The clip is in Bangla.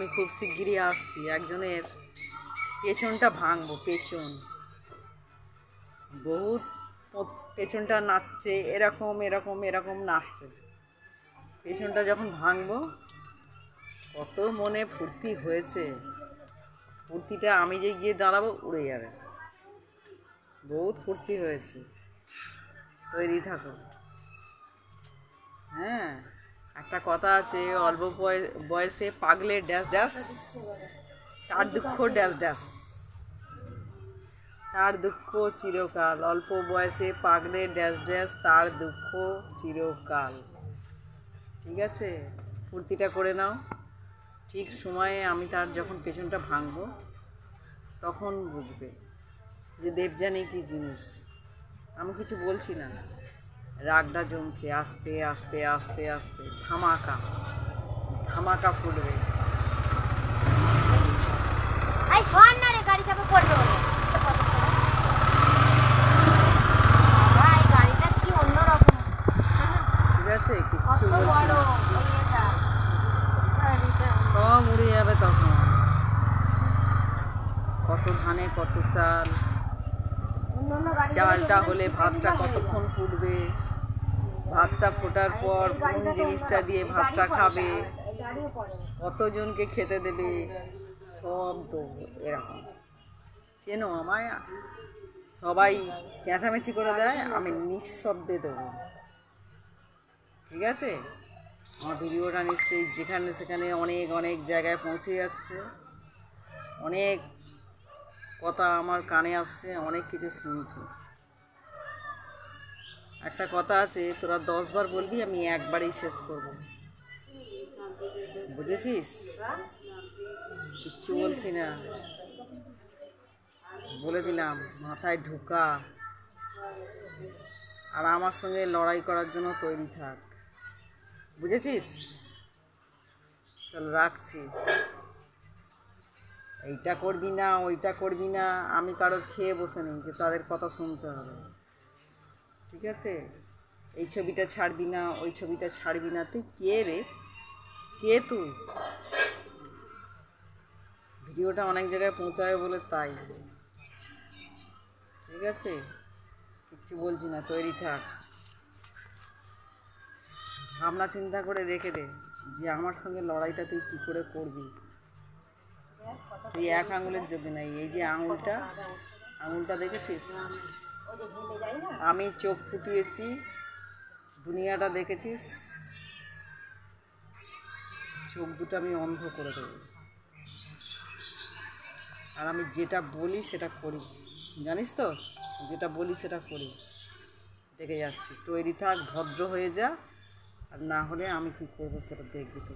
আমি খুব শিগগিরই আসছি, একজনের পেছনটা ভাঙবো। পেছন বহুত পেছনটা নাচছে, এরকম এরকম এরকম নাচছে। পেছনটা যখন ভাঙবো কত মনে ফুর্তি হয়েছে, ফুর্তিটা আমি যে গিয়ে দাঁড়াবো উড়ে যাবে। বহুত ফুর্তি হয়েছে, তৈরি থাকো। হ্যাঁ, একটা কথা আছে, অল্প বয়সে পাগলে ড্যাশ ড্যাশ, তার দুঃখ ড্যাশ ড্যাশ, তার দুঃখ চিরকাল। অল্প বয়সে পাগলে ড্যাশ ড্যাশ, তার দুঃখ চিরকাল। ঠিক আছে, ফুর্তিটা করে নাও। ঠিক সময়ে আমি তার যখন পেছনটা ভাঙবো তখন বুঝবে যে দেবযানী কী জিনিস। আমি কিছু বলছি না, রাগটা জমছে। আস্তে আস্তে আস্তে আস্তে ধামাকা ধামাকা ফুটবে। ঠিক আছে, কিচ্ছু বলছি না, সব উড়ে যাবে তখন। কত ধানে কত চাল, চালটা হলে ভাতটা কতক্ষণ ফুটবে, ভাতটা ফোটার পর কোন জিনিসটা দিয়ে ভাতটা খাবে, কতজনকে খেতে দেবে, সব তো এরকম। চেনো আমায়? সবাই চেঁচামেচি করে দেয়, আমি নিঃশব্দে দেবো। ঠিক আছে, আমার ভিডিওটা নিশ্চয়ই যেখানে সেখানে অনেক অনেক জায়গায় পৌঁছে যাচ্ছে। অনেক কথা আমার কানে আসছে, অনেক কিছু শুনছি। একটা কথা আছে, তোরা 10 বার বলবি, আমি একবারেই শেষ করব। বুঝেছিস? কিচ্ছু বলছি না, বলে দিলাম, মাথায় ঢোকা। আর আমার সঙ্গে লড়াই করার জন্য তৈরি থাক। বুঝেছিস? চল রাখছি। এইটা করবি না, ওইটা করবি না, আমি কারোর খেয়ে বসে নেই যে তাদের কথা শুনতে হবে। ঠিক আছে, এই ছবিটা ছাড়বি না, ওই ছবিটা ছাড়বি না। তুই কে রে? কে তুই? ভিডিওটা অনেক জায়গায় পৌঁছাবে বলে তাই। ঠিক আছে, কিচ্ছু বলছি না, তৈরি থাক। ভাবনা চিন্তা করে রেখে দে যে আমার সঙ্গে লড়াইটা তুই কী করে করবি। তুই এক আঙুলের যোগ্য নাই। এই যে আঙুলটা দেখেছিস? আমি চোখ ফুটিয়েছি, দুনিয়াটা দেখেছিস, চোখ দুটো আমি অন্ধ করে দেবো। আর আমি যেটা বলি সেটা করি, জানিস তো? যেটা বলি সেটা করি। দেখে যাচ্ছি, তৈরি থাক, ভদ্র হয়ে যা। আর না হলে আমি কী করবো সেটা দেখবি তো।